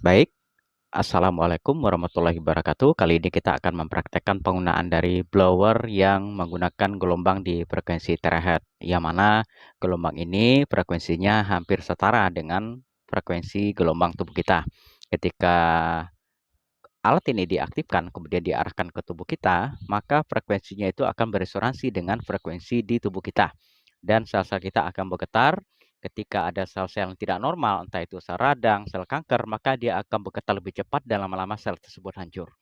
Baik, Assalamualaikum warahmatullahi wabarakatuh. Kali ini kita akan mempraktekkan penggunaan dari blower yang menggunakan gelombang di frekuensi terahertz, yang mana gelombang ini frekuensinya hampir setara dengan frekuensi gelombang tubuh kita. Ketika alat ini diaktifkan, kemudian diarahkan ke tubuh kita, maka frekuensinya itu akan beresonansi dengan frekuensi di tubuh kita. Dan sel-sel kita akan bergetar. Ketika ada sel-sel yang tidak normal, entah itu sel radang, sel kanker, maka dia akan bergetar lebih cepat dan lama-lama sel tersebut hancur.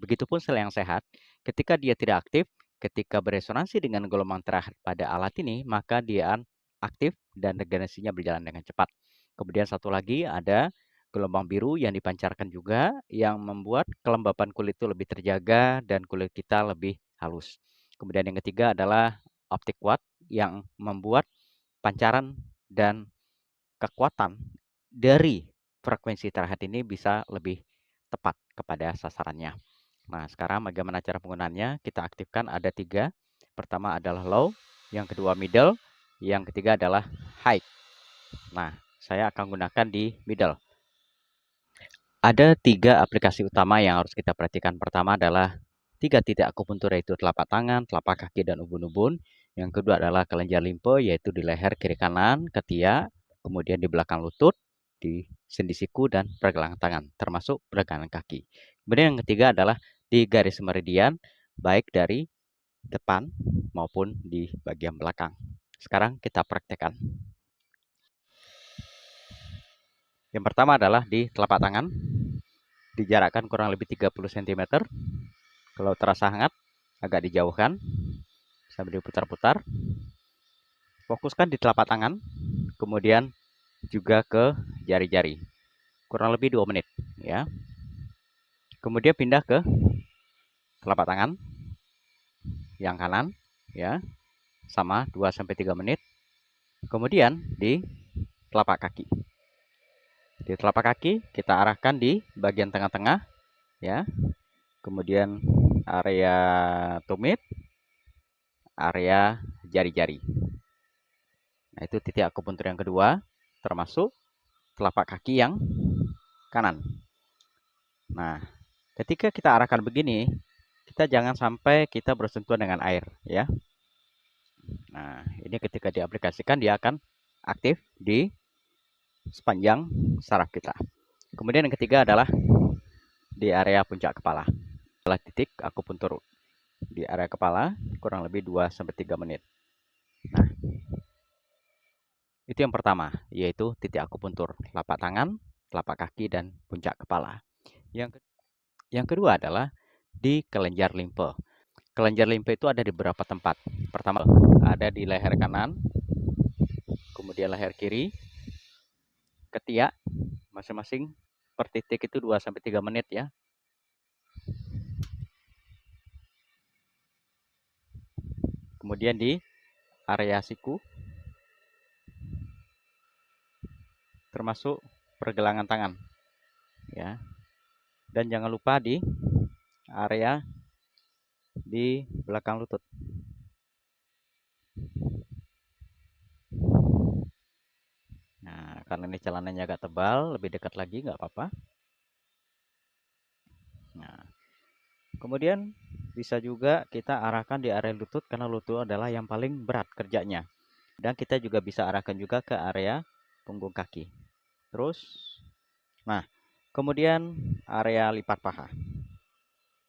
Begitupun sel yang sehat, ketika dia tidak aktif, ketika beresonansi dengan gelombang terakhir pada alat ini, maka dia aktif dan regenerasinya berjalan dengan cepat. Kemudian satu lagi ada gelombang biru yang dipancarkan juga, yang membuat kelembapan kulit itu lebih terjaga dan kulit kita lebih halus. Kemudian yang ketiga adalah optic watt yang membuat pancaran dan kekuatan dari frekuensi terakhir ini bisa lebih tepat kepada sasarannya. Nah, sekarang bagaimana cara penggunaannya? Kita aktifkan ada 3. Pertama adalah low, yang kedua middle, yang ketiga adalah high. Nah, saya akan gunakan di middle. Ada 3 aplikasi utama yang harus kita perhatikan. Pertama adalah 3 titik akupuntur, yaitu telapak tangan, telapak kaki, dan ubun-ubun. Yang kedua adalah kelenjar limpe, yaitu di leher kiri kanan, ketiak, kemudian di belakang lutut, di sendi siku, dan pergelangan tangan, termasuk pergelangan kaki. Kemudian yang ketiga adalah di garis meridian, baik dari depan maupun di bagian belakang. Sekarang kita praktekkan. Yang pertama adalah di telapak tangan, dijarakkan kurang lebih 30 cm. Kalau terasa hangat, agak dijauhkan sambil diputar-putar. Fokuskan di telapak tangan, kemudian juga ke jari-jari. Kurang lebih 2 menit, ya. Kemudian pindah ke telapak tangan yang kanan, ya. Sama 2 sampai 3 menit. Kemudian di telapak kaki. Di telapak kaki kita arahkan di bagian tengah-tengah, ya. Kemudian area tumit, area jari-jari. Nah, itu titik akupuntur yang kedua, termasuk telapak kaki yang kanan. Nah, ketika kita arahkan begini, kita jangan sampai kita bersentuhan dengan air, ya. Nah, ini ketika diaplikasikan dia akan aktif di sepanjang saraf kita. Kemudian yang ketiga adalah di area puncak kepala. Setelah titik akupuntur di area kepala kurang lebih 2 sampai 3 menit. Nah, itu yang pertama, yaitu titik akupuntur telapak tangan, telapak kaki, dan puncak kepala. Yang kedua adalah di kelenjar limpe. Kelenjar limpe itu ada di beberapa tempat. Pertama, ada di leher kanan, kemudian leher kiri, ketiak, masing-masing per titik itu 2 sampai 3 menit, ya. Kemudian di area siku, termasuk pergelangan tangan, ya. Dan jangan lupa di area di belakang lutut. Nah, karena ini celananya agak tebal, lebih dekat lagi nggak apa-apa. Nah, kemudian bisa juga kita arahkan di area lutut, karena lutut adalah yang paling berat kerjanya. Dan kita juga bisa arahkan juga ke area punggung kaki. Terus, nah, kemudian area lipat paha.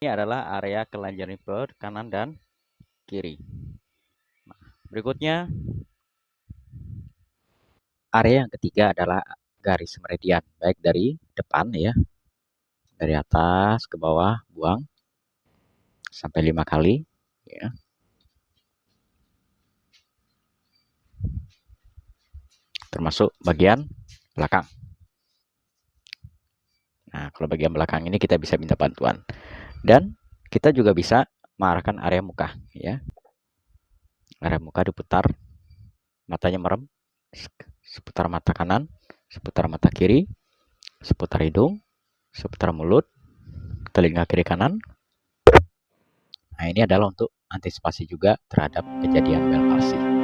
Ini adalah area kelenjar limpe kanan dan kiri. Nah, berikutnya, area yang ketiga adalah garis meridian, baik dari depan, ya, dari atas ke bawah, buang sampai 5 kali, ya. Termasuk bagian belakang. Nah, kalau bagian belakang ini kita bisa minta bantuan. Dan kita juga bisa mengarahkan area muka, ya. Area muka diputar, matanya merem, seputar mata kanan, seputar mata kiri, seputar hidung, seputar mulut, telinga kiri kanan. Nah, ini adalah untuk antisipasi juga terhadap kejadian bel palsi.